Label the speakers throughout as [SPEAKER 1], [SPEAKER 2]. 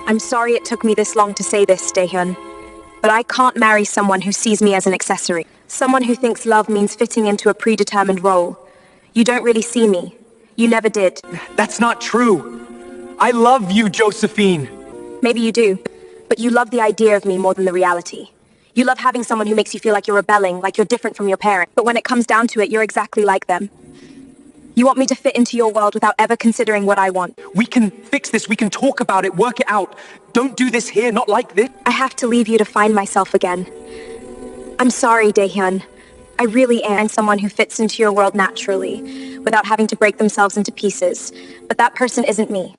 [SPEAKER 1] I'm sorry it took me this long to say this, Daehyun, but I can't marry someone who sees me as an accessory. Someone who thinks love means fitting into a predetermined role. You don't really see me. You never did.
[SPEAKER 2] That's not true. I love you, Josephine.
[SPEAKER 1] Maybe you do, but you love the idea of me more than the reality. You love having someone who makes you feel like you're rebelling, like you're different from your parents. But when it comes down to it, you're exactly like them. You want me to fit into your world without ever considering what I want.
[SPEAKER 2] We can fix this. We can talk about it, work it out. Don't do this here, not like this.
[SPEAKER 1] I have to leave you to find myself again. I'm sorry, Daehyun. I really am someone who fits into your world naturally, without having to break themselves into pieces. But that person isn't me.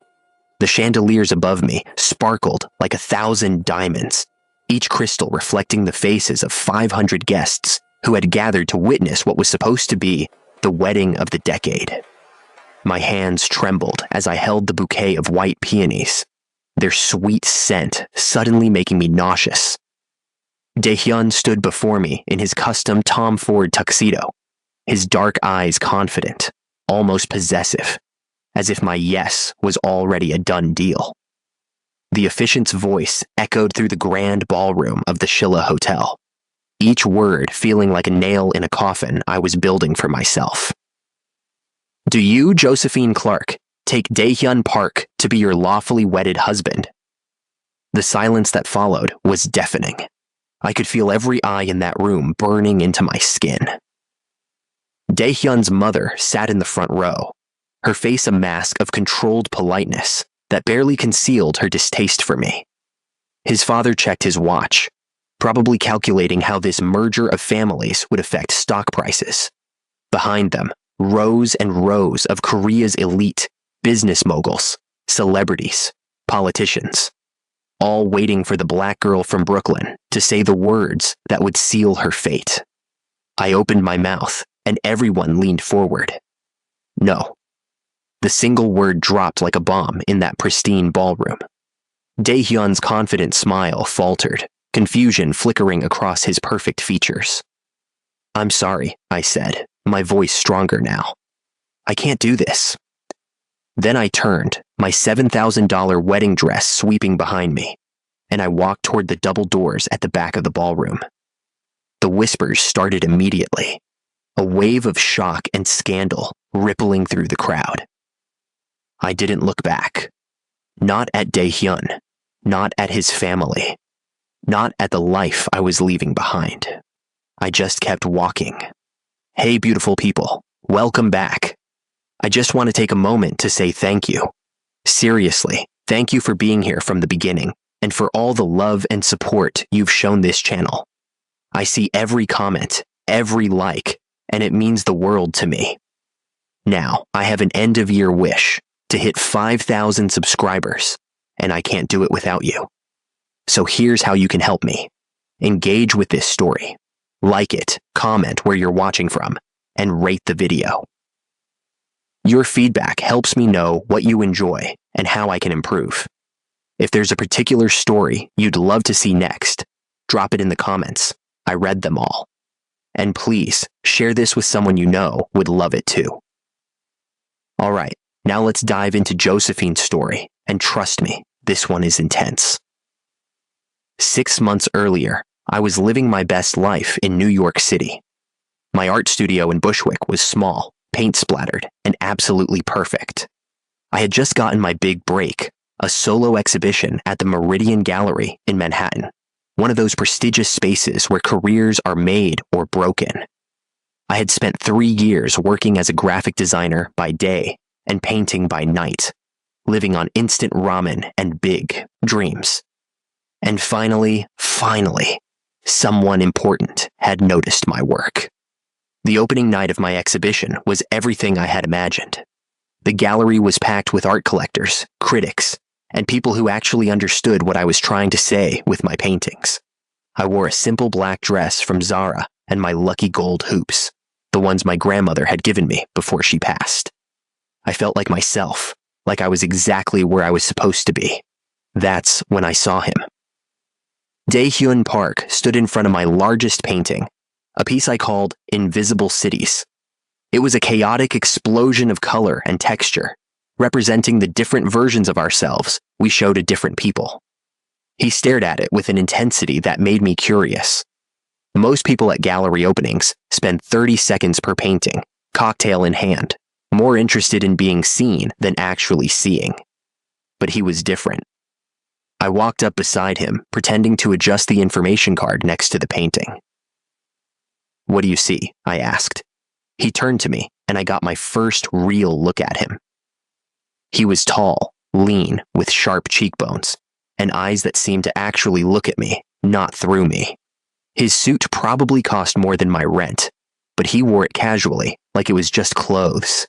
[SPEAKER 3] The chandeliers above me sparkled like 1,000 diamonds, each crystal reflecting the faces of 500 guests who had gathered to witness what was supposed to be the wedding of the decade. My hands trembled as I held the bouquet of white peonies, their sweet scent suddenly making me nauseous. Daehyun stood before me in his custom Tom Ford tuxedo, his dark eyes confident, almost possessive, as if my yes was already a done deal. The officiant's voice echoed through the grand ballroom of the Shilla Hotel, each word feeling like a nail in a coffin I was building for myself. Do you, Josephine Clark, take Daehyun Park to be your lawfully wedded husband? The silence that followed was deafening. I could feel every eye in that room burning into my skin. Daehyun's mother sat in the front row, her face a mask of controlled politeness that barely concealed her distaste for me. His father checked his watch, probably calculating how this merger of families would affect stock prices. Behind them, rows and rows of Korea's elite, business moguls, celebrities, politicians, all waiting for the black girl from Brooklyn to say the words that would seal her fate. I opened my mouth, and everyone leaned forward. No. The single word dropped like a bomb in that pristine ballroom. Daehyun's confident smile faltered, confusion flickering across his perfect features. I'm sorry, I said, my voice stronger now. I can't do this. Then I turned, my $7,000 wedding dress sweeping behind me, and I walked toward the double doors at the back of the ballroom. The whispers started immediately, a wave of shock and scandal rippling through the crowd. I didn't look back. Not at Daehyun, not at his family, not at the life I was leaving behind. I just kept walking. Hey, beautiful people, welcome back. I just want to take a moment to say thank you. Seriously, thank you for being here from the beginning and for all the love and support you've shown this channel. I see every comment, every like, and it means the world to me. Now, I have an end-of-year wish to hit 5,000 subscribers, and I can't do it without you. So here's how you can help me. Engage with this story. Like it, comment where you're watching from, and rate the video. Your feedback helps me know what you enjoy and how I can improve. If there's a particular story you'd love to see next, drop it in the comments. I read them all. And please, share this with someone you know would love it too. Alright, now let's dive into Josephine's story, and trust me, this one is intense. 6 months earlier, I was living my best life in New York City. My art studio in Bushwick was small, paint-splattered, and absolutely perfect. I had just gotten my big break, a solo exhibition at the Meridian Gallery in Manhattan, one of those prestigious spaces where careers are made or broken. I had spent 3 years working as a graphic designer by day and painting by night, living on instant ramen and big dreams. And finally, someone important had noticed my work. The opening night of my exhibition was everything I had imagined. The gallery was packed with art collectors, critics, and people who actually understood what I was trying to say with my paintings. I wore a simple black dress from Zara and my lucky gold hoops, the ones my grandmother had given me before she passed. I felt like myself, like I was exactly where I was supposed to be. That's when I saw him. Daehyun Park stood in front of my largest painting, a piece I called Invisible Cities. It was a chaotic explosion of color and texture, representing the different versions of ourselves we showed a different people. He stared at it with an intensity that made me curious. Most people at gallery openings spend 30 seconds per painting, cocktail in hand, more interested in being seen than actually seeing. But he was different. I walked up beside him, pretending to adjust the information card next to the painting. "What do you see?" I asked. He turned to me, and I got my first real look at him. He was tall, lean, with sharp cheekbones, and eyes that seemed to actually look at me, not through me. His suit probably cost more than my rent, but he wore it casually, like it was just clothes.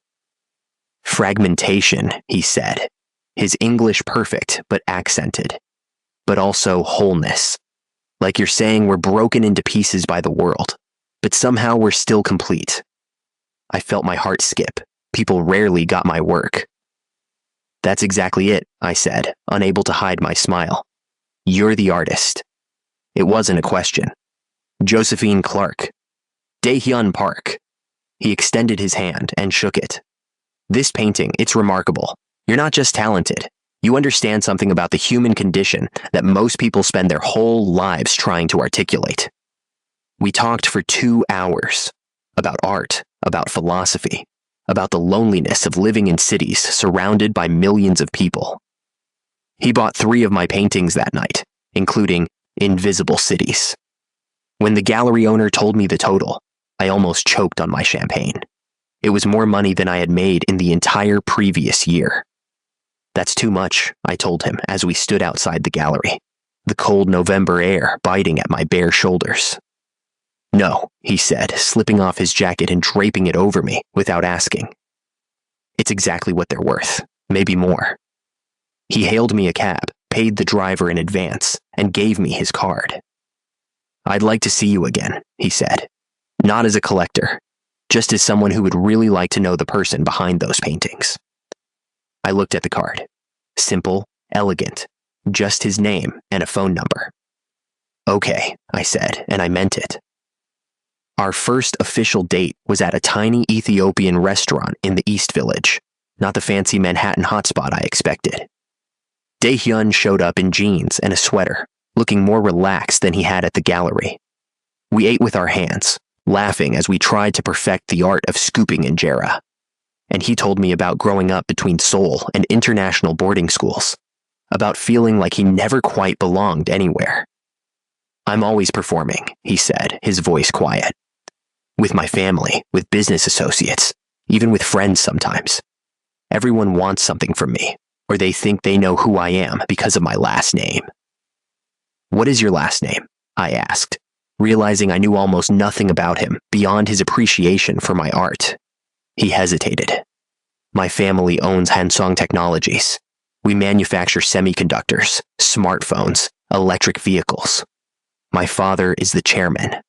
[SPEAKER 3] "Fragmentation," he said, his English perfect but accented, but also wholeness. Like you're saying we're broken into pieces by the world, but somehow we're still complete. I felt my heart skip. People rarely got my work. "That's exactly it," I said, unable to hide my smile. "You're the artist." It wasn't a question. "Josephine Clark. Daehyun Park." He extended his hand and shook it. "This painting, it's remarkable. You're not just talented. You understand something about the human condition that most people spend their whole lives trying to articulate." We talked for 2 hours about art, about philosophy, about the loneliness of living in cities surrounded by millions of people. He bought 3 of my paintings that night, including Invisible Cities. When the gallery owner told me the total, I almost choked on my champagne. It was more money than I had made in the entire previous year. "That's too much," I told him as we stood outside the gallery, the cold November air biting at my bare shoulders. "No," he said, slipping off his jacket and draping it over me without asking. "It's exactly what they're worth, maybe more." He hailed me a cab, paid the driver in advance, and gave me his card. "I'd like to see you again," he said. "Not as a collector, just as someone who would really like to know the person behind those paintings." I looked at the card. Simple, elegant, just his name and a phone number. "Okay," I said, and I meant it. Our first official date was at a tiny Ethiopian restaurant in the East Village, not the fancy Manhattan hotspot I expected. Daehyun showed up in jeans and a sweater, looking more relaxed than he had at the gallery. We ate with our hands, laughing as we tried to perfect the art of scooping injera. And he told me about growing up between Seoul and international boarding schools, about feeling like he never quite belonged anywhere. "I'm always performing," he said, his voice quiet. "With my family, with business associates, even with friends sometimes. Everyone wants something from me, or they think they know who I am because of my last name." "What is your last name?" I asked, realizing I knew almost nothing about him beyond his appreciation for my art. He hesitated. "My family owns Hansong Technologies. We manufacture semiconductors, smartphones, electric vehicles. My father is the chairman."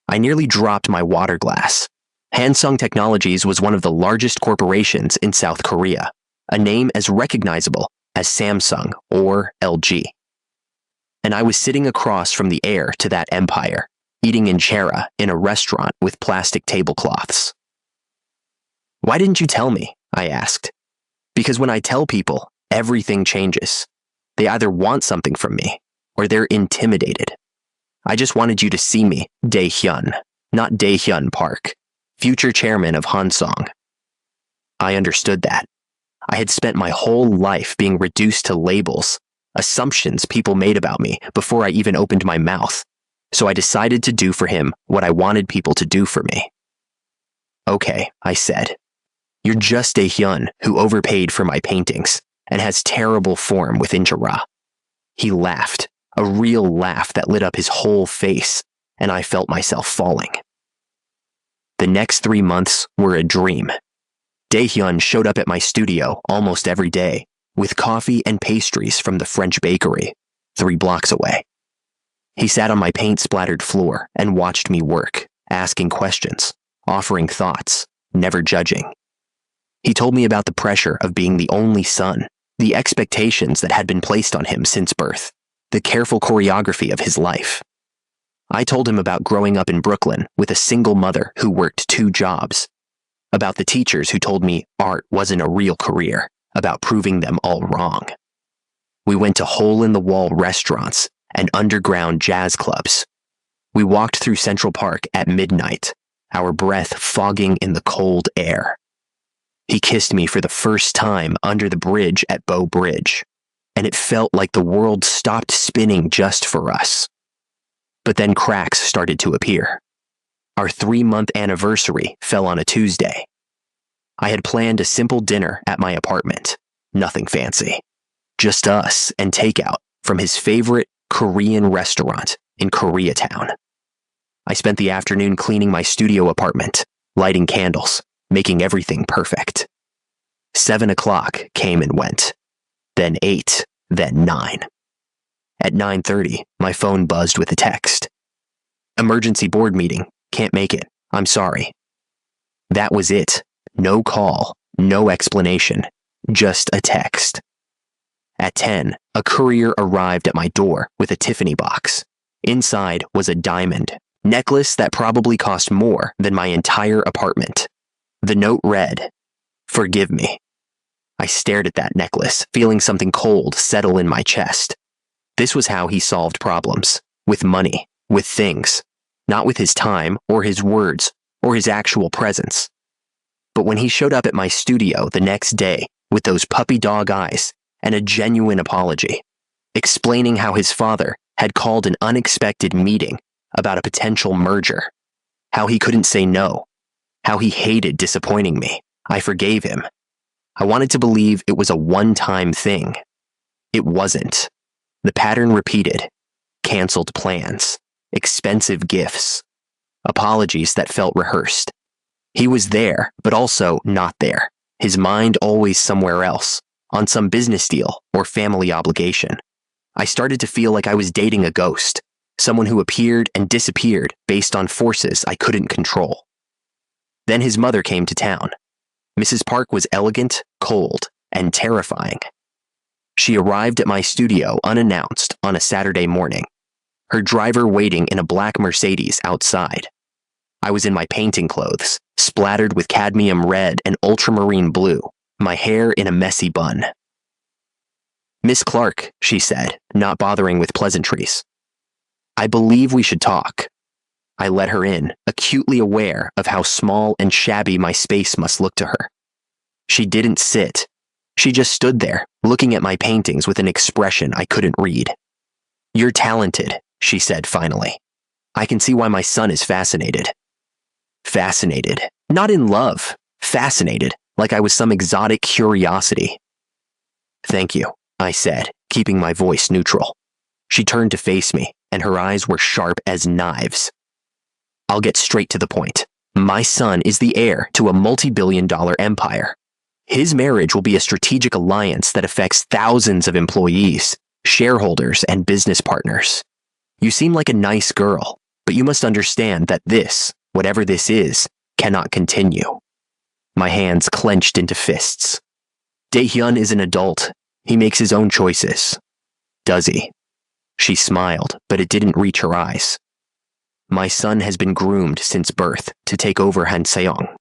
[SPEAKER 3] I nearly dropped my water glass. Hansong Technologies was one of the largest corporations in South Korea, a name as recognizable as Samsung or LG. And I was sitting across from the heir to that empire, eating injera in a restaurant with plastic tablecloths. "Why didn't you tell me?" I asked. "Because when I tell people, everything changes. They either want something from me, or they're intimidated. I just wanted you to see me, Daehyun, not Daehyun Park, future chairman of Hansong." I understood that. I had spent my whole life being reduced to labels, assumptions people made about me before I even opened my mouth, so I decided to do for him what I wanted people to do for me. "Okay," I said. "You're just Daehyun who overpaid for my paintings and has terrible form with injera." He laughed, a real laugh that lit up his whole face, and I felt myself falling. The next 3 months were a dream. Daehyun showed up at my studio almost every day, with coffee and pastries from the French bakery, 3 blocks away. He sat on my paint-splattered floor and watched me work, asking questions, offering thoughts, never judging. He told me about the pressure of being the only son, the expectations that had been placed on him since birth, the careful choreography of his life. I told him about growing up in Brooklyn with a single mother who worked 2 jobs, about the teachers who told me art wasn't a real career, about proving them all wrong. We went to hole-in-the-wall restaurants and underground jazz clubs. We walked through Central Park at midnight, our breath fogging in the cold air. He kissed me for the first time under the bridge at Bow Bridge, and it felt like the world stopped spinning just for us. But then cracks started to appear. Our 3-month anniversary fell on a Tuesday. I had planned a simple dinner at my apartment, nothing fancy. Just us and takeout from his favorite Korean restaurant in Koreatown. I spent the afternoon cleaning my studio apartment, lighting candles, making everything perfect. 7 o'clock came and went, then 8, then 9. At 9:30, my phone buzzed with a text. Emergency board meeting, can't make it, I'm sorry. That was it. No call, no explanation, just a text. At 10, a courier arrived at my door with a Tiffany box. Inside was a diamond necklace that probably cost more than my entire apartment. The note read, "Forgive me." I stared at that necklace, feeling something cold settle in my chest. This was how he solved problems. With money, with things. Not with his time, or his words, or his actual presence. But when he showed up at my studio the next day with those puppy dog eyes and a genuine apology, explaining how his father had called an unexpected meeting about a potential merger, how he couldn't say no, how he hated disappointing me, I forgave him. I wanted to believe it was a one-time thing. It wasn't. The pattern repeated. Canceled plans, expensive gifts, apologies that felt rehearsed. He was there, but also not there. His mind always somewhere else, on some business deal or family obligation. I started to feel like I was dating a ghost, someone who appeared and disappeared based on forces I couldn't control. Then his mother came to town. Mrs. Park was elegant, cold, and terrifying. She arrived at my studio unannounced on a Saturday morning, her driver waiting in a black Mercedes outside. I was in my painting clothes, splattered with cadmium red and ultramarine blue, my hair in a messy bun. "Miss Clark," she said, not bothering with pleasantries. "I believe we should talk." I let her in, acutely aware of how small and shabby my space must look to her. She didn't sit. She just stood there, looking at my paintings with an expression I couldn't read. "You're talented," she said finally. "I can see why my son is fascinated." Fascinated. Not in love. Fascinated, like I was some exotic curiosity. "Thank you," I said, keeping my voice neutral. She turned to face me, and her eyes were sharp as knives. "I'll get straight to the point. My son is the heir to a multi-billion-dollar empire. His marriage will be a strategic alliance that affects thousands of employees, shareholders, and business partners. You seem like a nice girl, but you must understand that this, whatever this is, cannot continue." My hands clenched into fists. "Dae-hyun is an adult. He makes his own choices." "Does he?" She smiled, but it didn't reach her eyes. "My son has been groomed since birth to take over Hanseong.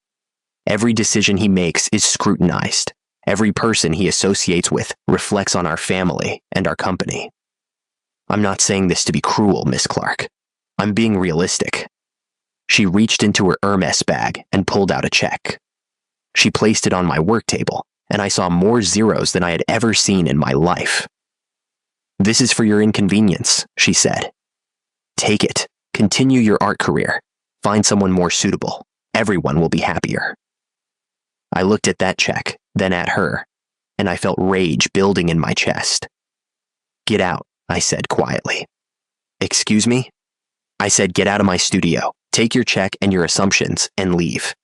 [SPEAKER 3] Every decision he makes is scrutinized. Every person he associates with reflects on our family and our company. I'm not saying this to be cruel, Miss Clark. I'm being realistic." She reached into her Hermes bag and pulled out a check. She placed it on my work table, and I saw more zeros than I had ever seen in my life. "This is for your inconvenience," she said. "Take it. Continue your art career. Find someone more suitable. Everyone will be happier." I looked at that check, then at her, and I felt rage building in my chest. "Get out," I said quietly. "Excuse me?" I said, "Get out of my studio. Take your check and your assumptions and leave."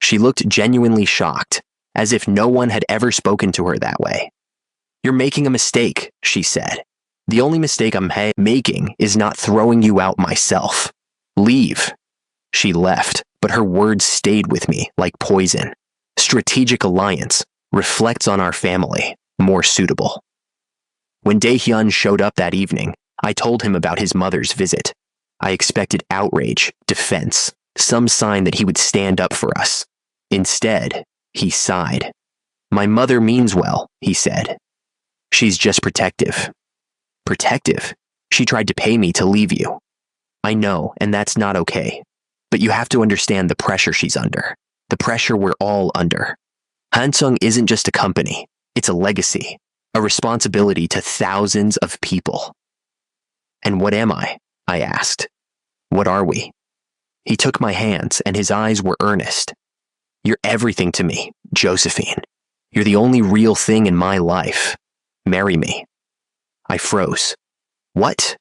[SPEAKER 3] She looked genuinely shocked, as if no one had ever spoken to her that way. "You're making a mistake," she said. "The only mistake I'm making is not throwing you out myself. Leave." She left, but her words stayed with me like poison. Strategic alliance reflects on our family, more suitable. When Dae-hyun showed up that evening, I told him about his mother's visit. I expected outrage, defense, some sign that he would stand up for us. Instead, he sighed. "My mother means well," he said. She's just protective. Protective? She tried to pay me to leave you. I know, and that's not okay. But you have to understand the pressure she's under. The pressure we're all under. Hansung isn't just a company. It's a legacy. A responsibility to thousands of people. And what am I? I asked. What are we? He took my hands, and his eyes were earnest. You're everything to me, Josephine. You're the only real thing in my life. Marry me. I froze. What?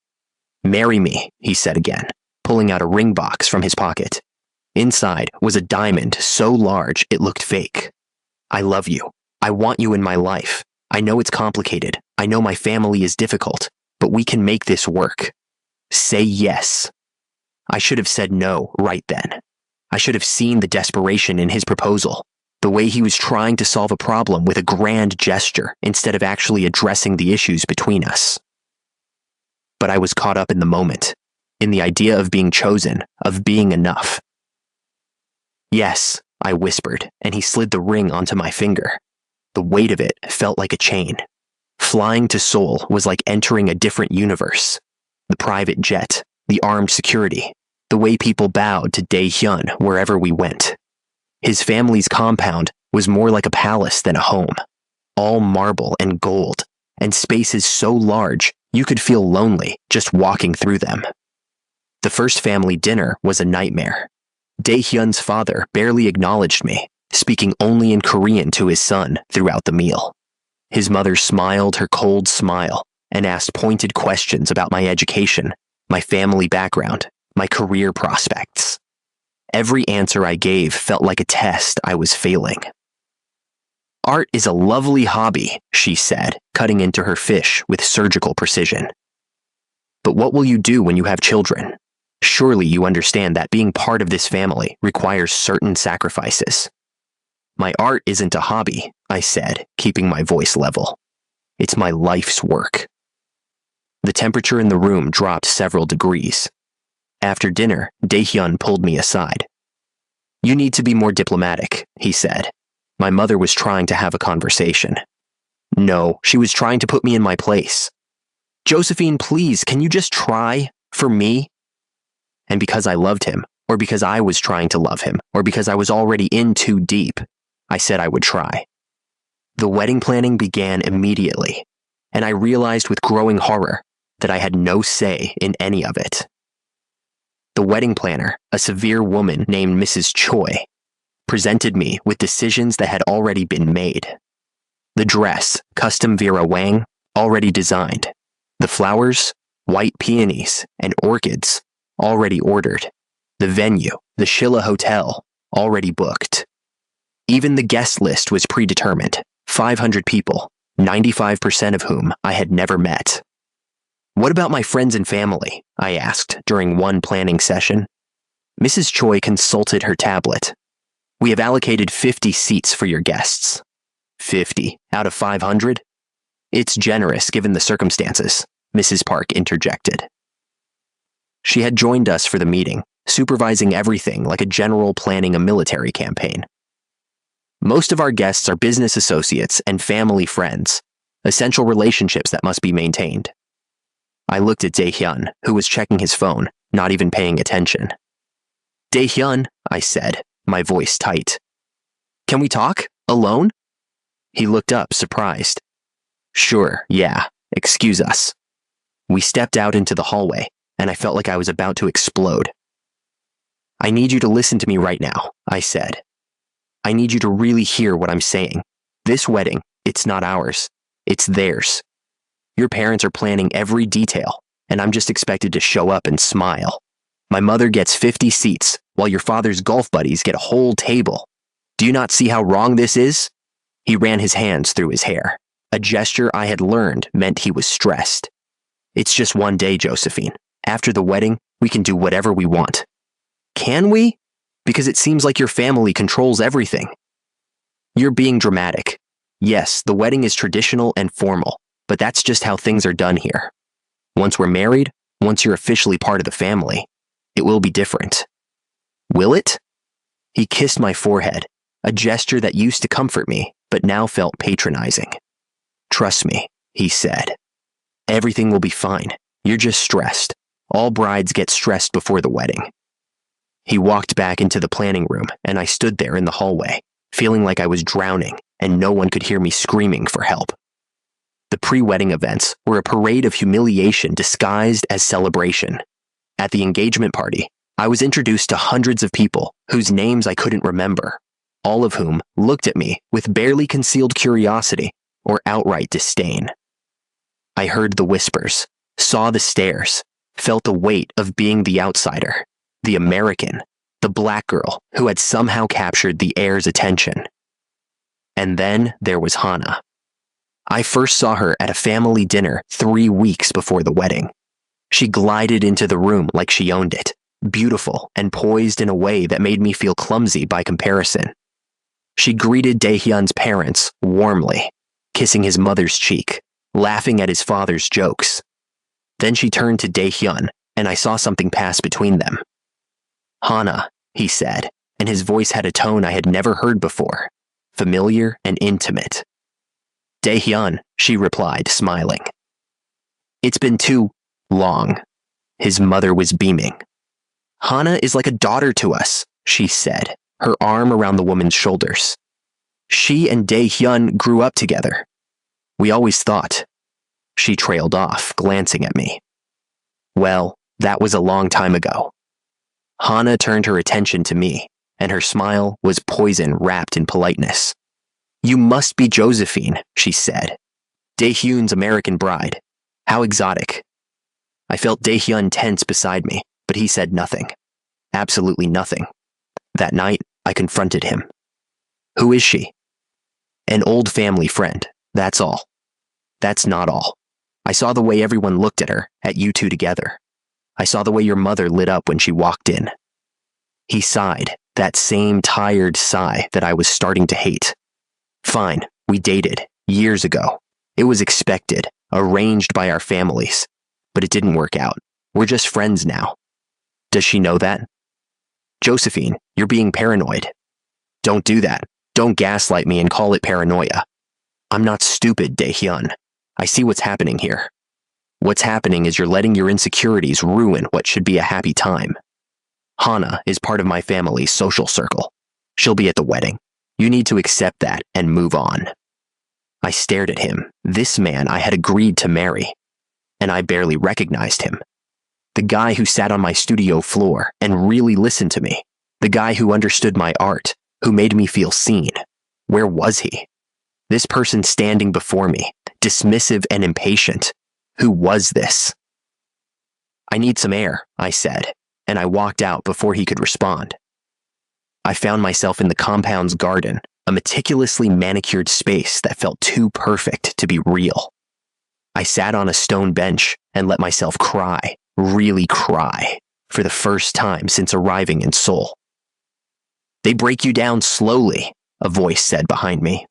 [SPEAKER 3] Marry me, he said again, pulling out a ring box from his pocket. Inside was a diamond so large it looked fake. I love you. I want you in my life. I know it's complicated. I know my family is difficult, but we can make this work. Say yes. I should have said no right then. I should have seen the desperation in his proposal, the way he was trying to solve a problem with a grand gesture instead of actually addressing the issues between us. But I was caught up in the moment, in the idea of being chosen, of being enough. Yes, I whispered, and he slid the ring onto my finger. The weight of it felt like a chain. Flying to Seoul was like entering a different universe. The private jet, the armed security, the way people bowed to Dae-hyun wherever we went. His family's compound was more like a palace than a home. All marble and gold, and spaces so large you could feel lonely just walking through them. The first family dinner was a nightmare. Dae-hyun's father barely acknowledged me, speaking only in Korean to his son throughout the meal. His mother smiled her cold smile and asked pointed questions about my education, my family background, my career prospects. Every answer I gave felt like a test I was failing. Art is a lovely hobby, she said, cutting into her fish with surgical precision. But what will you do when you have children? Surely you understand that being part of this family requires certain sacrifices. My art isn't a hobby, I said, keeping my voice level. It's my life's work. The temperature in the room dropped several degrees. After dinner, Dae-hyun pulled me aside. You need to be more diplomatic, he said. My mother was trying to have a conversation. No, she was trying to put me in my place. Josephine, please, can you just try? For me? And because I loved him, or because I was trying to love him, or because I was already in too deep, I said I would try. The wedding planning began immediately, and I realized with growing horror that I had no say in any of it. The wedding planner, a severe woman named Mrs. Choi, presented me with decisions that had already been made. The dress, custom Vera Wang, already designed. The flowers, white peonies, and orchids, already ordered. The venue, the Shilla Hotel, already booked. Even the guest list was predetermined, 500 people, 95% of whom I had never met. What about my friends and family? I asked during one planning session. Mrs. Choi consulted her tablet. We have allocated 50 seats for your guests. 50 out of 500? It's generous given the circumstances, Mrs. Park interjected. She had joined us for the meeting, supervising everything like a general planning a military campaign. Most of our guests are business associates and family friends, essential relationships that must be maintained. I looked at Dae-hyun, who was checking his phone, not even paying attention. Dae-hyun, I said, my voice tight. Can we talk? Alone? He looked up, surprised. Sure, yeah, excuse us. We stepped out into the hallway, and I felt like I was about to explode. I need you to listen to me right now, I said. I need you to really hear what I'm saying. This wedding, it's not ours. It's theirs. Your parents are planning every detail, and I'm just expected to show up and smile. My mother gets 50 seats, while your father's golf buddies get a whole table. Do you not see how wrong this is? He ran his hands through his hair. A gesture I had learned meant he was stressed. It's just one day, Josephine. After the wedding, we can do whatever we want. Can we? Because it seems like your family controls everything. You're being dramatic. Yes, the wedding is traditional and formal, but that's just how things are done here. Once we're married, once you're officially part of the family, it will be different. Will it? He kissed my forehead, a gesture that used to comfort me, but now felt patronizing. Trust me, he said. Everything will be fine. You're just stressed. All brides get stressed before the wedding. He walked back into the planning room, and I stood there in the hallway, feeling like I was drowning, and no one could hear me screaming for help. The pre-wedding events were a parade of humiliation disguised as celebration. At the engagement party, I was introduced to hundreds of people whose names I couldn't remember, all of whom looked at me with barely concealed curiosity or outright disdain. I heard the whispers, saw the stares, felt the weight of being the outsider, the American, the black girl who had somehow captured the heir's attention. And then there was Hannah. I first saw her at a family dinner 3 weeks before the wedding. She glided into the room like she owned it, beautiful and poised in a way that made me feel clumsy by comparison. She greeted Daehyun's parents warmly, kissing his mother's cheek, laughing at his father's jokes. Then she turned to Daehyun, and I saw something pass between them. "Hannah," he said, and his voice had a tone I had never heard before, familiar and intimate. "Daehyun," she replied, smiling. "It's been too long." His mother was beaming. "Hannah is like a daughter to us," she said, her arm around the woman's shoulders. "She and Daehyun grew up together. We always thought." She trailed off, glancing at me. "Well, that was a long time ago." Hannah turned her attention to me, and her smile was poison wrapped in politeness. "You must be Josephine," she said. "Daehyun's American bride. How exotic." I felt Daehyun tense beside me, but he said nothing. Absolutely nothing. That night, I confronted him. "Who is she?" "An old family friend, that's all." "That's not all. I saw the way everyone looked at her, at you two together. I saw the way your mother lit up when she walked in." He sighed, that same tired sigh that I was starting to hate. "Fine, we dated, years ago. It was expected, arranged by our families. But it didn't work out. We're just friends now. Does she know that?" "Josephine, you're being paranoid." "Don't do that. Don't gaslight me and call it paranoia. I'm not stupid, Daehyun. I see what's happening here. What's happening is you're letting your insecurities ruin what should be a happy time. Hannah is part of my family's social circle. She'll be at the wedding. You need to accept that and move on." I stared at him, this man I had agreed to marry. And I barely recognized him. The guy who sat on my studio floor and really listened to me. The guy who understood my art, who made me feel seen. Where was he? This person standing before me, dismissive and impatient. Who was this? "I need some air," I said, and I walked out before he could respond. I found myself in the compound's garden, a meticulously manicured space that felt too perfect to be real. I sat on a stone bench and let myself cry, really cry, for the first time since arriving in Seoul. "They break you down slowly," a voice said behind me.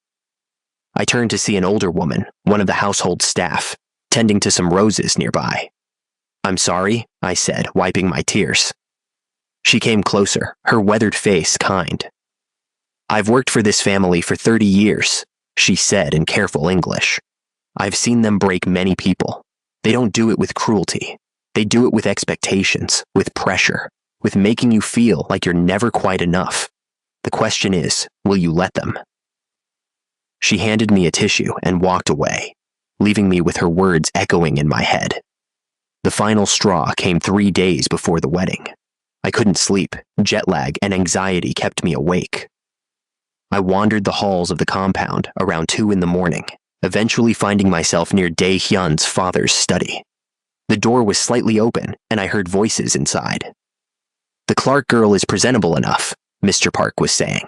[SPEAKER 3] I turned to see an older woman, one of the household staff, tending to some roses nearby. "I'm sorry," I said, wiping my tears. She came closer, her weathered face kind. "I've worked for this family for 30 years, she said in careful English. "I've seen them break many people. They don't do it with cruelty. They do it with expectations, with pressure, with making you feel like you're never quite enough. The question is, will you let them?" She handed me a tissue and walked away, leaving me with her words echoing in my head. The final straw came 3 days before the wedding. I couldn't sleep. Jet lag and anxiety kept me awake. I wandered the halls of the compound around 2 in the morning, eventually finding myself near Daehyun's father's study. The door was slightly open, and I heard voices inside. "The Clark girl is presentable enough," Mr. Park was saying.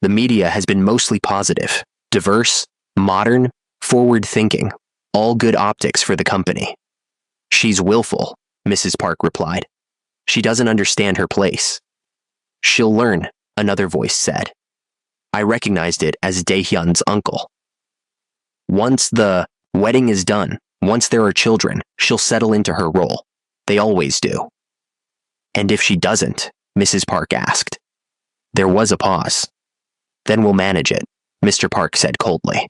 [SPEAKER 3] "The media has been mostly positive, diverse, modern, forward-thinking, all good optics for the company." "She's willful," Mrs. Park replied. "She doesn't understand her place." "She'll learn," another voice said. I recognized it as Daehyun's uncle. "Once the wedding is done, once there are children, she'll settle into her role. They always do." "And if she doesn't?" Mrs. Park asked. There was a pause. "Then we'll manage it," Mr. Park said coldly.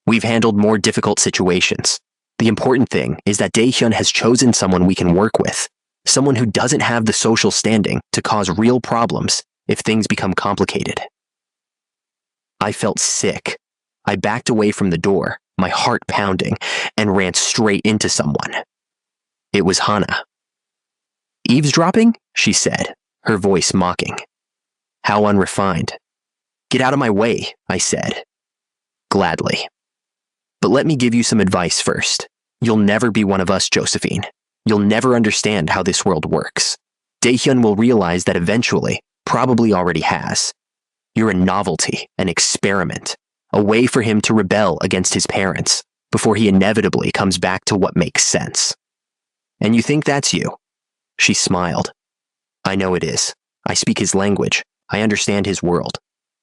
[SPEAKER 3] We've handled more difficult situations. The important thing is that Daehyun has chosen someone we can work with, someone who doesn't have the social standing to cause real problems if things become complicated. I felt sick. I backed away from the door, my heart pounding, and ran straight into someone. It was Hana. "Eavesdropping?" she said, her voice mocking. How unrefined. "Get out of my way," I said. Gladly. "But let me give you some advice first. You'll never be one of us, Josephine. You'll never understand how this world works. Daehyun will realize that eventually, probably already has. You're a novelty, an experiment, a way for him to rebel against his parents before he inevitably comes back to what makes sense. And you think that's you?" She smiled. "I know it is. I speak his language. I understand his world.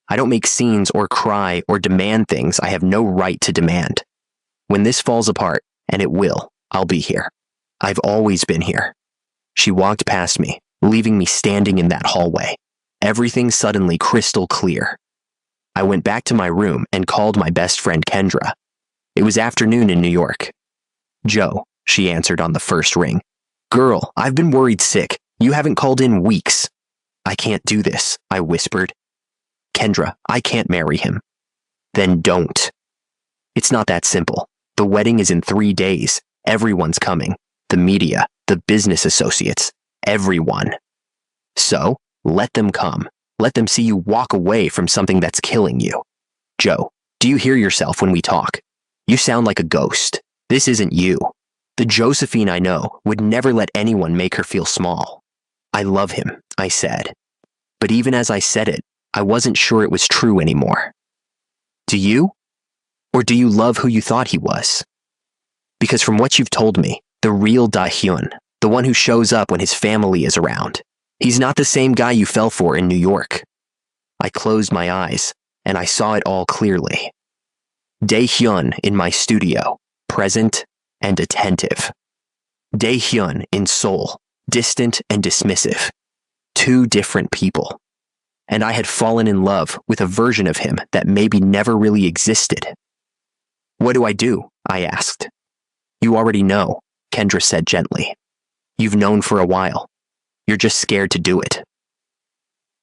[SPEAKER 3] I don't make scenes or cry or demand things I have no right to demand. When this falls apart, and it will, I'll be here. I've always been here." She walked past me, leaving me standing in that hallway. Everything suddenly crystal clear. I went back to my room and called my best friend Kendra. It was afternoon in New York. "Joe," she answered on the first ring. "Girl, I've been worried sick. You haven't called in weeks." "I can't do this," I whispered. "Kendra, I can't marry him." "Then don't." "It's not that simple. The wedding is in 3 days. Everyone's coming. The media, the business associates, everyone. So, let them come. Let them see you walk away from something that's killing you. Joe, do you hear yourself when we talk? You sound like a ghost. This isn't you. The Josephine I know would never let anyone make her feel small." "I love him," I said. But even as I said it, I wasn't sure it was true anymore. "Do you? Or do you love who you thought he was? Because from what you've told me, the real Daehyun, the one who shows up when his family is around, he's not the same guy you fell for in New York." I closed my eyes, and I saw it all clearly. Daehyun in my studio, present and attentive. Daehyun in Seoul, distant and dismissive. 2 different people. And I had fallen in love with a version of him that maybe never really existed. "What do I do?" I asked. "You already know," Kendra said gently. "You've known for a while. You're just scared to do it."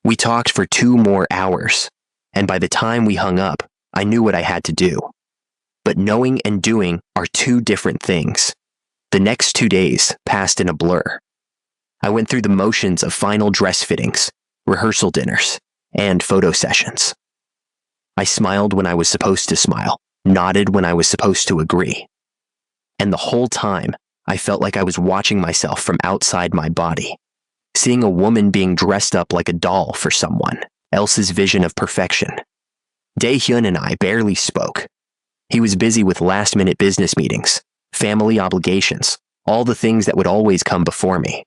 [SPEAKER 3] We talked for 2 more hours, and by the time we hung up, I knew what I had to do. But knowing and doing are 2 different things. The next 2 days passed in a blur. I went through the motions of final dress fittings, rehearsal dinners, and photo sessions. I smiled when I was supposed to smile, nodded when I was supposed to agree. And the whole time, I felt like I was watching myself from outside my body, seeing a woman being dressed up like a doll for someone else's vision of perfection. Daehyun and I barely spoke. He was busy with last-minute business meetings, family obligations, all the things that would always come before me.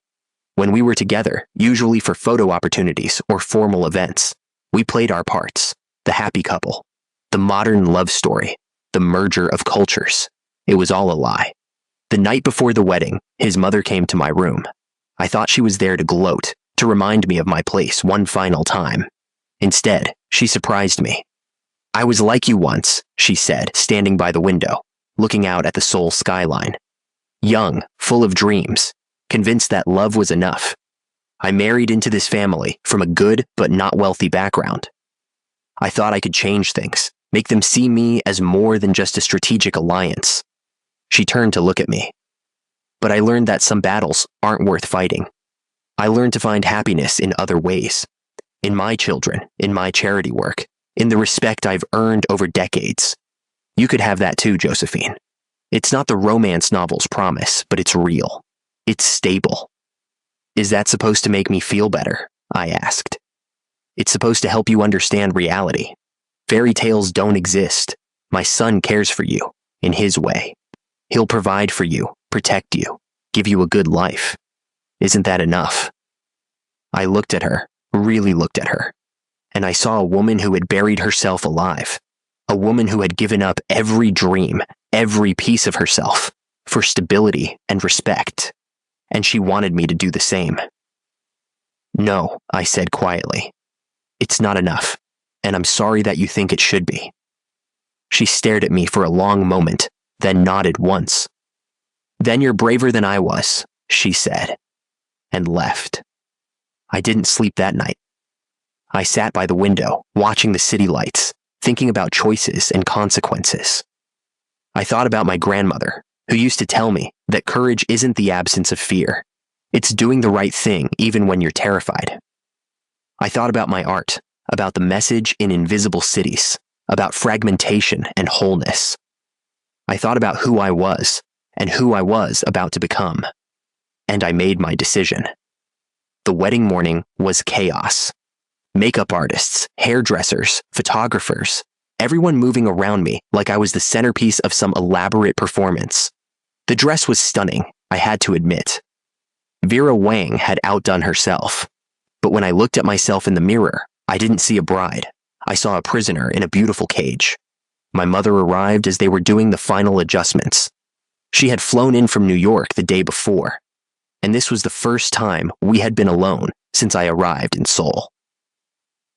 [SPEAKER 3] When we were together, usually for photo opportunities or formal events, we played our parts, the happy couple, the modern love story, the merger of cultures. It was all a lie. The night before the wedding, his mother came to my room. I thought she was there to gloat, to remind me of my place one final time. Instead, she surprised me. "I was like you once," she said, standing by the window, looking out at the Seoul skyline. "Young, full of dreams, convinced that love was enough. I married into this family from a good but not wealthy background. I thought I could change things, make them see me as more than just a strategic alliance." She turned to look at me. "But I learned that some battles aren't worth fighting. I learned to find happiness in other ways. In my children, in my charity work, in the respect I've earned over decades. You could have that too, Josephine. It's not the romance novel's promise, but it's real. It's stable." "Is that supposed to make me feel better?" I asked. "It's supposed to help you understand reality. Fairy tales don't exist. My son cares for you, in his way. He'll provide for you, protect you, give you a good life. Isn't that enough?" I looked at her, really looked at her, and I saw a woman who had buried herself alive, a woman who had given up every dream, every piece of herself, for stability and respect, and she wanted me to do the same. "No," I said quietly. "It's not enough, and I'm sorry that you think it should be." She stared at me for a long moment, then nodded once. "Then you're braver than I was," she said, and left. I didn't sleep that night. I sat by the window, watching the city lights, thinking about choices and consequences. I thought about my grandmother, who used to tell me that courage isn't the absence of fear. It's doing the right thing even when you're terrified. I thought about my art, about the message in invisible cities, about fragmentation and wholeness. I thought about who I was and who I was about to become. And I made my decision. The wedding morning was chaos. Makeup artists, hairdressers, photographers, everyone moving around me like I was the centerpiece of some elaborate performance. The dress was stunning, I had to admit. Vera Wang had outdone herself. But when I looked at myself in the mirror, I didn't see a bride. I saw a prisoner in a beautiful cage. My mother arrived as they were doing the final adjustments. She had flown in from New York the day before, and this was the first time we had been alone since I arrived in Seoul.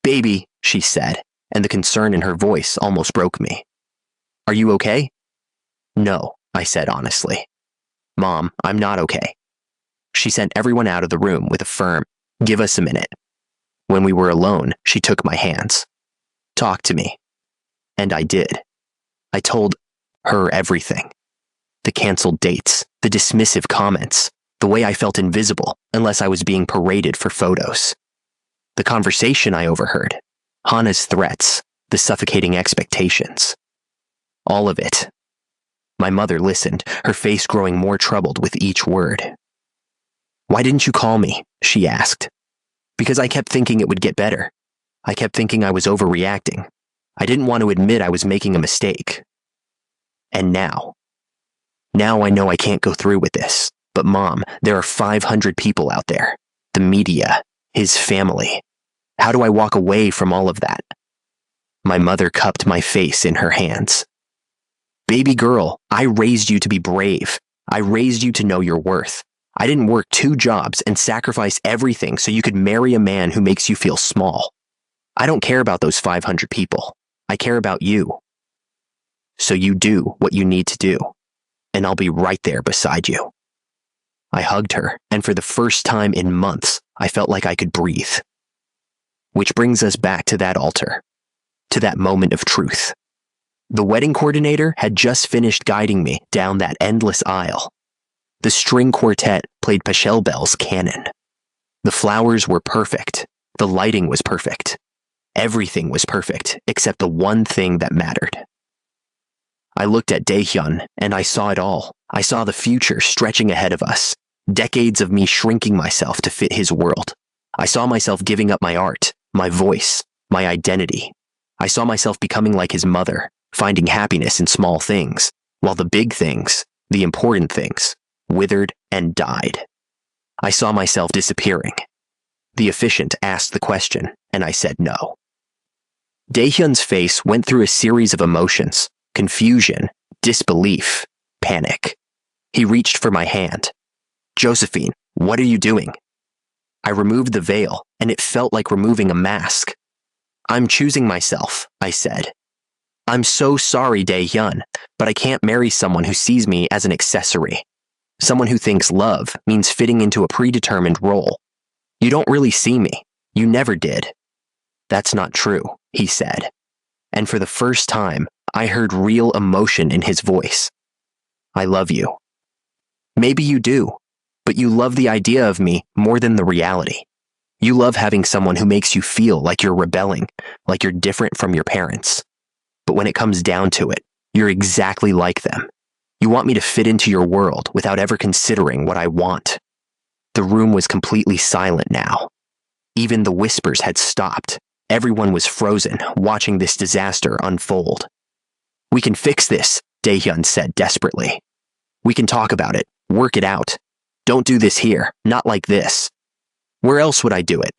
[SPEAKER 3] "Baby," she said, and the concern in her voice almost broke me. "Are you okay?" "No," I said honestly. "Mom, I'm not okay." She sent everyone out of the room with a firm, "Give us a minute." When we were alone, she took my hands. "Talk to me." And I did. I told her everything. The canceled dates, the dismissive comments, the way I felt invisible unless I was being paraded for photos. The conversation I overheard, Hana's threats, the suffocating expectations. All of it. My mother listened, her face growing more troubled with each word. "Why didn't you call me?" she asked. "Because I kept thinking it would get better. I kept thinking I was overreacting. I didn't want to admit I was making a mistake. And now I know I can't go through with this. But Mom, there are 500 people out there. The media, his family. How do I walk away from all of that?" My mother cupped my face in her hands. "Baby girl, I raised you to be brave. I raised you to know your worth. I didn't work 2 jobs and sacrifice everything so you could marry a man who makes you feel small. I don't care about those 500 people. I care about you. So you do what you need to do, and I'll be right there beside you." I hugged her, and for the first time in months, I felt like I could breathe. Which brings us back to that altar, to that moment of truth. The wedding coordinator had just finished guiding me down that endless aisle. The string quartet played Pachelbel's canon. The flowers were perfect. The lighting was perfect. Everything was perfect, except the one thing that mattered. I looked at Daehyun, and I saw it all. I saw the future stretching ahead of us. Decades of me shrinking myself to fit his world. I saw myself giving up my art, my voice, my identity. I saw myself becoming like his mother, finding happiness in small things, while the big things, the important things, withered and died. I saw myself disappearing. The officiant asked the question, and I said no. Daehyun's face went through a series of emotions: confusion, disbelief, panic. He reached for my hand. "Josephine, what are you doing?" I removed the veil, and it felt like removing a mask. "I'm choosing myself," I said. "I'm so sorry, Daehyun, but I can't marry someone who sees me as an accessory. Someone who thinks love means fitting into a predetermined role. You don't really see me. You never did." "That's not true," he said. And for the first time, I heard real emotion in his voice. "I love you." "Maybe you do, but you love the idea of me more than the reality. You love having someone who makes you feel like you're rebelling, like you're different from your parents. But when it comes down to it, you're exactly like them. You want me to fit into your world without ever considering what I want." The room was completely silent now. Even the whispers had stopped. Everyone was frozen, watching this disaster unfold. "We can fix this," Daehyun said desperately. "We can talk about it, work it out. Don't do this here, not like this. Where else would I do it?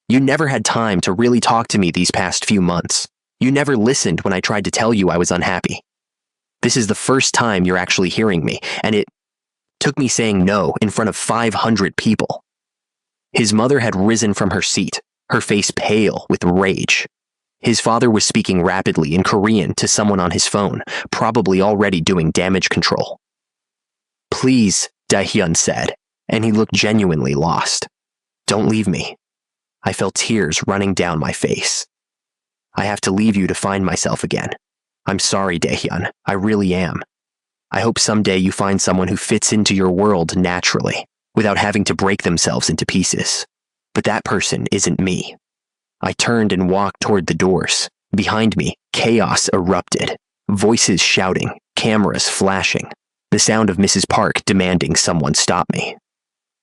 [SPEAKER 3] You never had time to really talk to me these past few months. You never listened when I tried to tell you I was unhappy. This is the first time you're actually hearing me, and it took me saying no in front of 500 people." His mother had risen from her seat, her face pale with rage. His father was speaking rapidly in Korean to someone on his phone, probably already doing damage control. "Please," Daehyun said, and he looked genuinely lost. "Don't leave me." I felt tears running down my face. "I have to leave you to find myself again. I'm sorry, Daehyun. I really am. I hope someday you find someone who fits into your world naturally, without having to break themselves into pieces. But that person isn't me." I turned and walked toward the doors. Behind me, chaos erupted. Voices shouting, cameras flashing, the sound of Mrs. Park demanding someone stop me.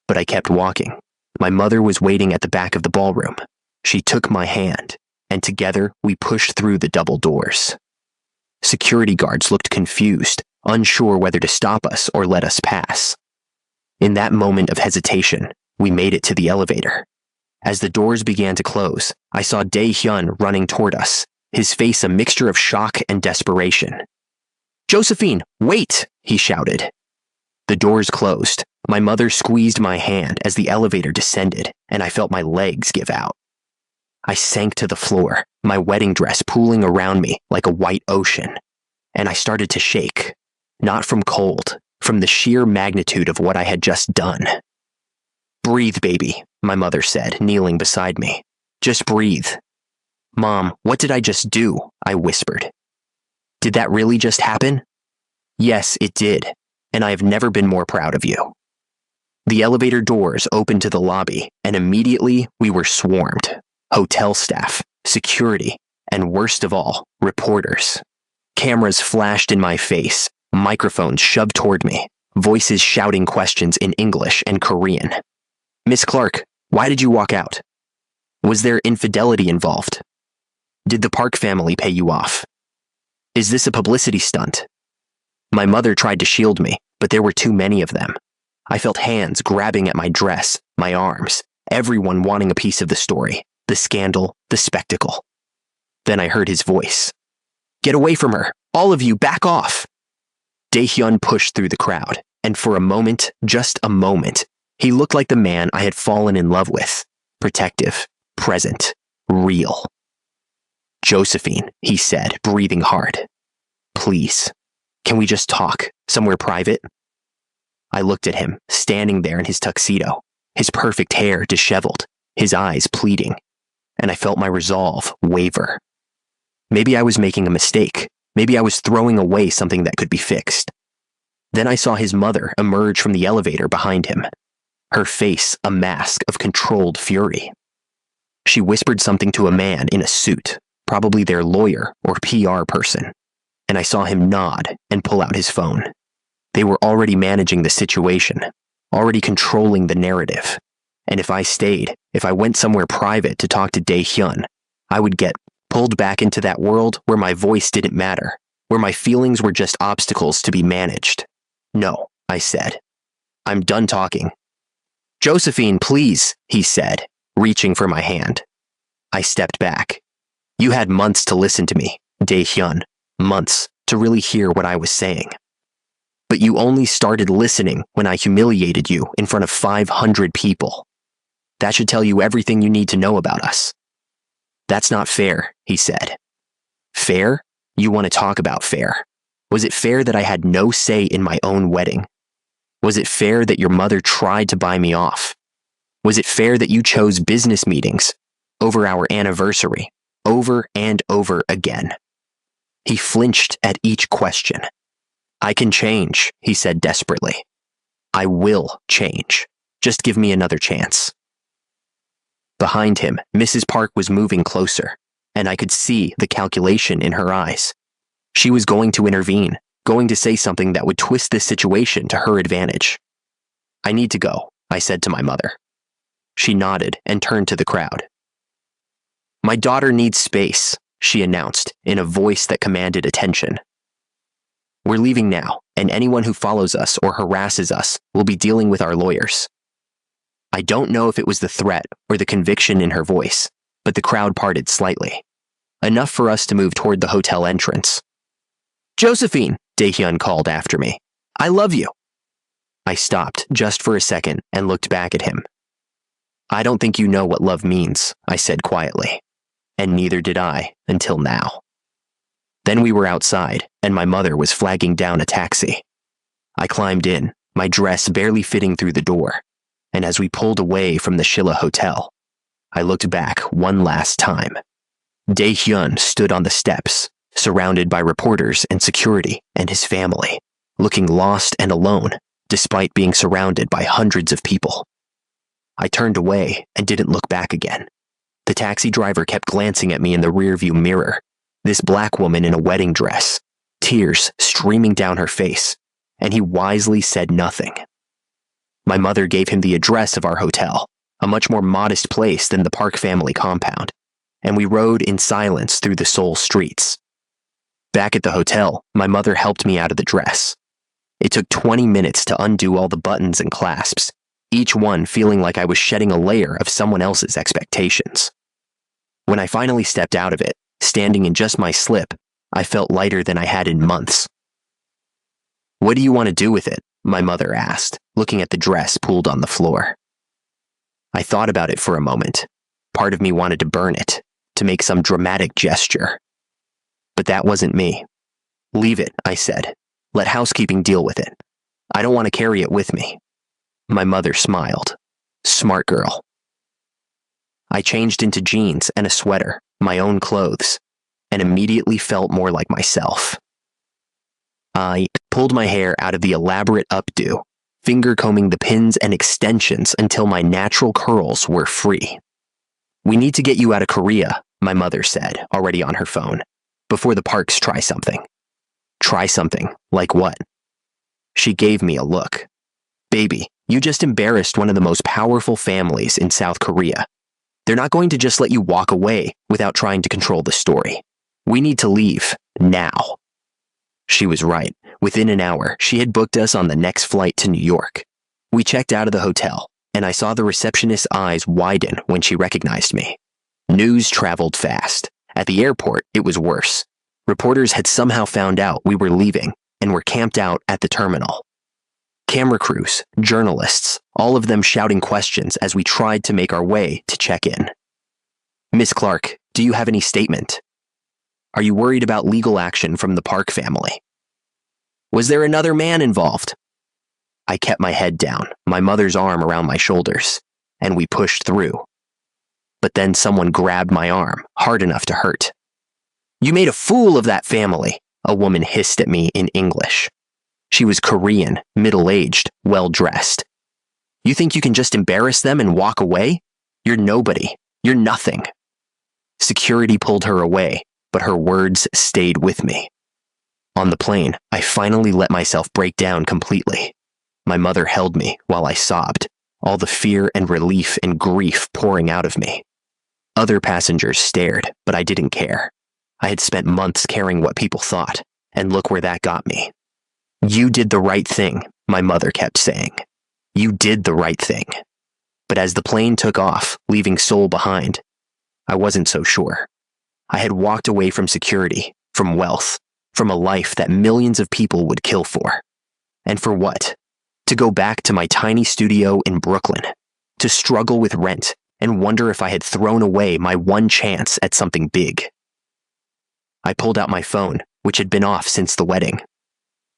[SPEAKER 3] But I kept walking. My mother was waiting at the back of the ballroom. She took my hand, and together we pushed through the double doors. Security guards looked confused, unsure whether to stop us or let us pass. In that moment of hesitation, we made it to the elevator. As the doors began to close, I saw Daehyun running toward us, his face a mixture of shock and desperation. "Josephine, wait!" he shouted. The doors closed. My mother squeezed my hand as the elevator descended, and I felt my legs give out. I sank to the floor, my wedding dress pooling around me like a white ocean, and I started to shake, not from cold, from the sheer magnitude of what I had just done. "Breathe, baby," my mother said, kneeling beside me. "Just breathe." "Mom, what did I just do?" I whispered. "Did that really just happen?" "Yes, it did, and I have never been more proud of you." The elevator doors opened to the lobby, and immediately we were swarmed. Hotel staff, security, and worst of all, reporters. Cameras flashed in my face, microphones shoved toward me, voices shouting questions in English and Korean. "Miss Clark, why did you walk out? Was there infidelity involved? Did the Park family pay you off? Is this a publicity stunt?" My mother tried to shield me, but there were too many of them. I felt hands grabbing at my dress, my arms, everyone wanting a piece of the story, the scandal, the spectacle. Then I heard his voice. "Get away from her! All of you, back off!" Daehyun pushed through the crowd, and for a moment, just a moment, he looked like the man I had fallen in love with. Protective, present, real. "Josephine," he said, breathing hard. "Please, can we just talk, somewhere private?" I looked at him, standing there in his tuxedo, his perfect hair disheveled, his eyes pleading, and I felt my resolve waver. Maybe I was making a mistake. Maybe I was throwing away something that could be fixed. Then I saw his mother emerge from the elevator behind him, her face a mask of controlled fury. She whispered something to a man in a suit, probably their lawyer or PR person, and I saw him nod and pull out his phone. They were already managing the situation, already controlling the narrative. And if I stayed, if I went somewhere private to talk to Daehyun, I would get pulled back into that world where my voice didn't matter, where my feelings were just obstacles to be managed. "No," I said. "I'm done talking." "Josephine, please," he said, reaching for my hand. I stepped back. "You had months to listen to me, Daehyun, months to really hear what I was saying. But you only started listening when I humiliated you in front of 500 people. That should tell you everything you need to know about us." "That's not fair," he said. "Fair? You want to talk about fair? Was it fair that I had no say in my own wedding? Was it fair that your mother tried to buy me off? Was it fair that you chose business meetings over our anniversary, over and over again?" He flinched at each question. "I can change," he said desperately. "I will change. Just give me another chance." Behind him, Mrs. Park was moving closer, and I could see the calculation in her eyes. She was going to intervene, going to say something that would twist this situation to her advantage. "I need to go," I said to my mother. She nodded and turned to the crowd. "My daughter needs space," she announced in a voice that commanded attention. "We're leaving now, and anyone who follows us or harasses us will be dealing with our lawyers." I don't know if it was the threat or the conviction in her voice, but the crowd parted slightly. Enough for us to move toward the hotel entrance. "Josephine," Daehyun called after me. "I love you." I stopped just for a second and looked back at him. "I don't think you know what love means," I said quietly. and neither did I until now. Then we were outside, and my mother was flagging down a taxi. I climbed in, my dress barely fitting through the door, and as we pulled away from the Shilla Hotel, I looked back one last time. Dae-hyun stood on the steps, surrounded by reporters and security and his family, looking lost and alone, despite being surrounded by hundreds of people. I turned away and didn't look back again. The taxi driver kept glancing at me in the rearview mirror, this black woman in a wedding dress, tears streaming down her face, and he wisely said nothing. My mother gave him the address of our hotel, a much more modest place than the Park family compound, and we rode in silence through the Seoul streets. Back at the hotel, my mother helped me out of the dress. It took 20 minutes to undo all the buttons and clasps, each one feeling like I was shedding a layer of someone else's expectations. When I finally stepped out of it, standing in just my slip, I felt lighter than I had in months. "What do you want to do with it?" my mother asked, looking at the dress pooled on the floor. I thought about it for a moment. Part of me wanted to burn it, to make some dramatic gesture. But that wasn't me. "Leave it," I said. "Let housekeeping deal with it. I don't want to carry it with me." My mother smiled. Smart girl. I changed into jeans and a sweater, my own clothes, and immediately felt more like myself. I pulled my hair out of the elaborate updo, finger-combing the pins and extensions until my natural curls were free. "We need to get you out of Korea," my mother said, already on her phone, "before the Parks try something." "Try something? Like what?" She gave me a look. "Baby, you just embarrassed one of the most powerful families in South Korea. They're not going to just let you walk away without trying to control the story. We need to leave, now." She was right. Within an hour, she had booked us on the next flight to New York. We checked out of the hotel, and I saw the receptionist's eyes widen when she recognized me. News traveled fast. At the airport, it was worse. Reporters had somehow found out we were leaving and were camped out at the terminal. Camera crews, journalists, all of them shouting questions as we tried to make our way to check in. "Miss Clark, do you have any statement? Are you worried about legal action from the Park family? Was there another man involved?" I kept my head down, my mother's arm around my shoulders, and we pushed through. But then someone grabbed my arm, hard enough to hurt. "You made a fool of that family," a woman hissed at me in English. She was Korean, middle-aged, well-dressed. "You think you can just embarrass them and walk away? You're nobody. You're nothing." Security pulled her away, but her words stayed with me. On the plane, I finally let myself break down completely. My mother held me while I sobbed, all the fear and relief and grief pouring out of me. Other passengers stared, but I didn't care. I had spent months caring what people thought, and look where that got me. "You did the right thing," my mother kept saying. "You did the right thing." But as the plane took off, leaving Seoul behind, I wasn't so sure. I had walked away from security, from wealth, from a life that millions of people would kill for. And for what? To go back to my tiny studio in Brooklyn, to struggle with rent and wonder if I had thrown away my one chance at something big. I pulled out my phone, which had been off since the wedding.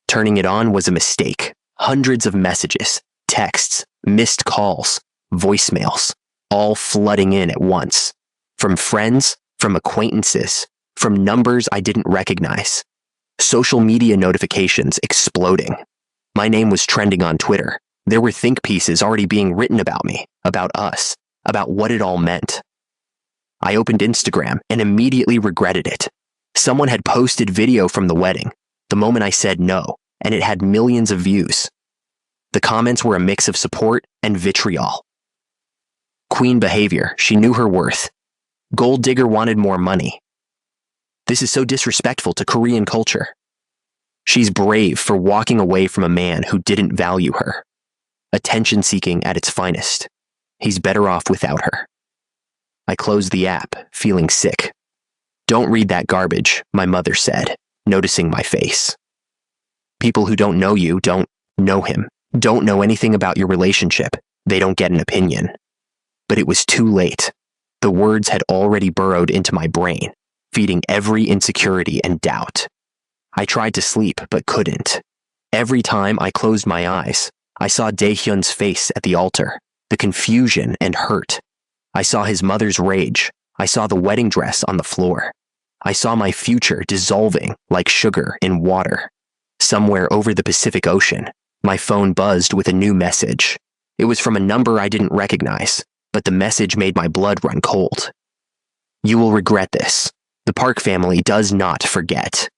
[SPEAKER 3] Turning it on was a mistake. Hundreds of messages, texts, missed calls, voicemails, all flooding in at once. From friends, from acquaintances, from numbers I didn't recognize. Social media notifications exploding. My name was trending on Twitter. There were think pieces already being written about me, about us, about what it all meant. I opened Instagram and immediately regretted it. Someone had posted video from the wedding, the moment I said no, and it had millions of views. The comments were a mix of support and vitriol. Queen behavior, she knew her worth. Gold digger wanted more money. This is so disrespectful to Korean culture. She's brave for walking away from a man who didn't value her. Attention-seeking at its finest. He's better off without her. I closed the app, feeling sick. "Don't read that garbage," my mother said, noticing my face. "People who don't know you don't know him, don't know anything about your relationship. They don't get an opinion." But it was too late. The words had already burrowed into my brain, feeding every insecurity and doubt. I tried to sleep, but couldn't. Every time I closed my eyes, I saw Daehyun's face at the altar, the confusion and hurt. I saw his mother's rage. I saw the wedding dress on the floor. I saw my future dissolving like sugar in water. Somewhere over the Pacific Ocean, my phone buzzed with a new message. It was from a number I didn't recognize, but the message made my blood run cold. "You will regret this. The Park family does not forget."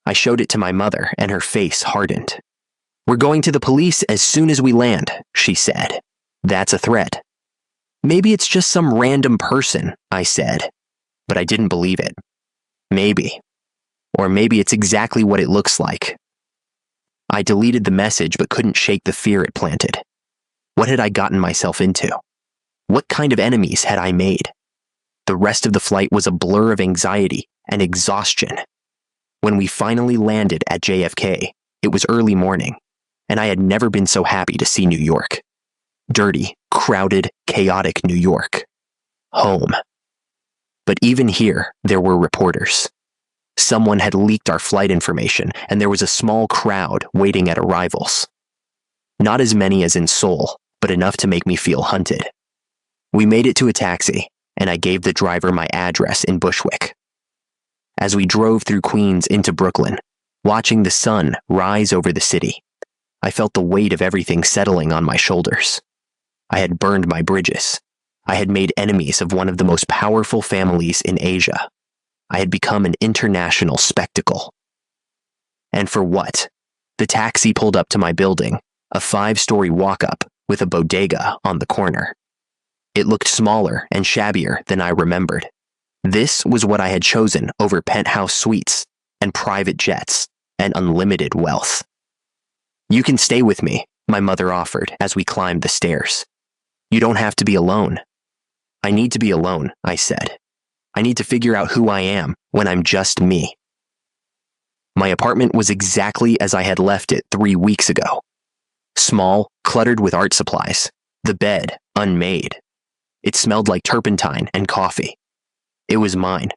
[SPEAKER 3] I showed it to my mother, and her face hardened. "We're going to the police as soon as we land," she said. "That's a threat." "Maybe it's just some random person," I said, but I didn't believe it. Maybe. Or maybe it's exactly what it looks like. I deleted the message but couldn't shake the fear it planted. What had I gotten myself into? What kind of enemies had I made? The rest of the flight was a blur of anxiety and exhaustion. When we finally landed at JFK, it was early morning, and I had never been so happy to see New York. Dirty, crowded, chaotic New York. Home. But even here, there were reporters. Someone had leaked our flight information, and there was a small crowd waiting at arrivals. Not as many as in Seoul, but enough to make me feel hunted. We made it to a taxi, and I gave the driver my address in Bushwick. As we drove through Queens into Brooklyn, watching the sun rise over the city, I felt the weight of everything settling on my shoulders. I had burned my bridges. I had made enemies of one of the most powerful families in Asia. I had become an international spectacle. And for what? The taxi pulled up to my building, a 5-story walk-up with a bodega on the corner. It looked smaller and shabbier than I remembered. This was what I had chosen over penthouse suites and private jets and unlimited wealth. "You can stay with me," my mother offered as we climbed the stairs. "You don't have to be alone." "I need to be alone," I said. "I need to figure out who I am when I'm just me." My apartment was exactly as I had left it 3 weeks ago. Small, cluttered with art supplies, the bed unmade. It smelled like turpentine and coffee. It was mine.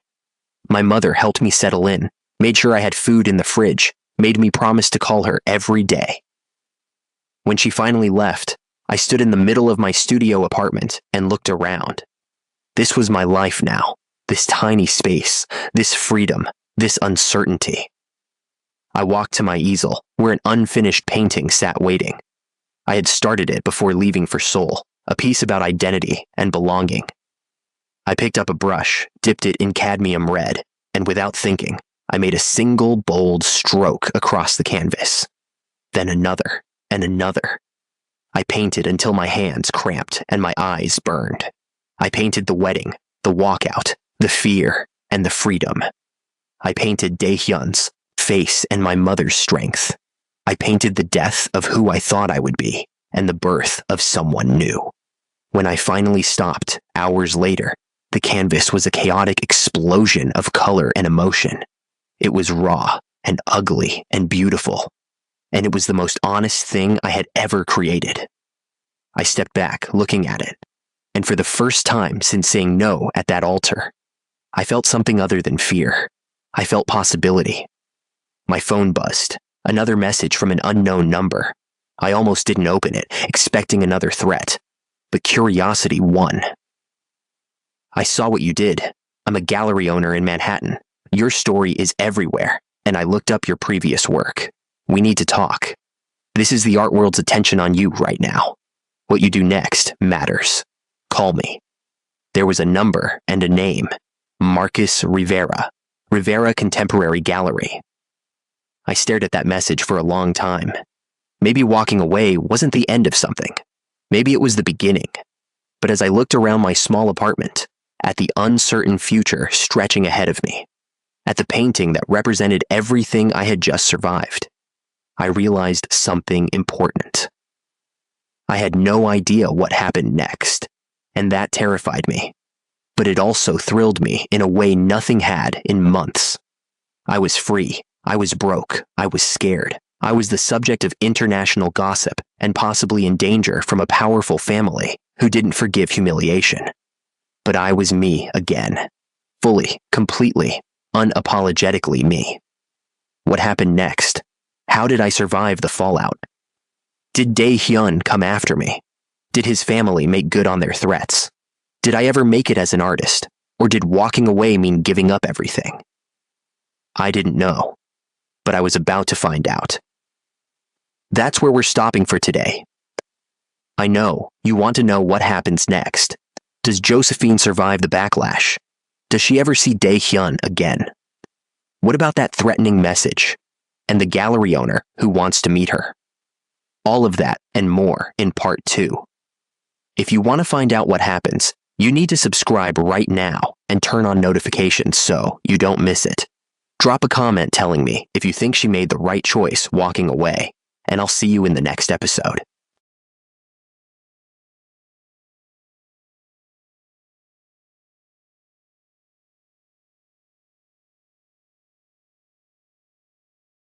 [SPEAKER 3] My mother helped me settle in, made sure I had food in the fridge, made me promise to call her every day. When she finally left, I stood in the middle of my studio apartment and looked around. This was my life now, this tiny space, this freedom, this uncertainty. I walked to my easel, where an unfinished painting sat waiting. I had started it before leaving for Seoul, a piece about identity and belonging. I picked up a brush, dipped it in cadmium red, and without thinking, I made a single bold stroke across the canvas. Then another, and another. I painted until my hands cramped and my eyes burned. I painted the wedding, the walkout, the fear, and the freedom. I painted Daehyun's face and my mother's strength. I painted the death of who I thought I would be and the birth of someone new. When I finally stopped, hours later, the canvas was a chaotic explosion of color and emotion. It was raw and ugly and beautiful, and it was the most honest thing I had ever created. I stepped back, looking at it, and for the first time since saying no at that altar, I felt something other than fear. I felt possibility. My phone buzzed, another message from an unknown number. I almost didn't open it, expecting another threat, but curiosity won. "I saw what you did. I'm a gallery owner in Manhattan. Your story is everywhere, and I looked up your previous work. We need to talk. This is the art world's attention on you right now. What you do next matters. Call me." There was a number and a name. Marcus Rivera. Rivera Contemporary Gallery. I stared at that message for a long time. Maybe walking away wasn't the end of something. Maybe it was the beginning. But as I looked around my small apartment, at the uncertain future stretching ahead of me, at the painting that represented everything I had just survived, I realized something important. I had no idea what happened next, and that terrified me. But it also thrilled me in a way nothing had in months. I was free. I was broke. I was scared. I was the subject of international gossip and possibly in danger from a powerful family who didn't forgive humiliation. But I was me again. Fully, completely, unapologetically me. What happened next? How did I survive the fallout? Did Dae-hyun come after me? Did his family make good on their threats? Did I ever make it as an artist? Or did walking away mean giving up everything? I didn't know, but I was about to find out. That's where we're stopping for today. I know you want to know what happens next. Does Josephine survive the backlash? Does she ever see Dae-hyun again? What about that threatening message? And the gallery owner who wants to meet her? All of that and more in part 2. If you want to find out what happens, you need to subscribe right now and turn on notifications so you don't miss it. Drop a comment telling me if you think she made the right choice walking away, and I'll see you in the next episode.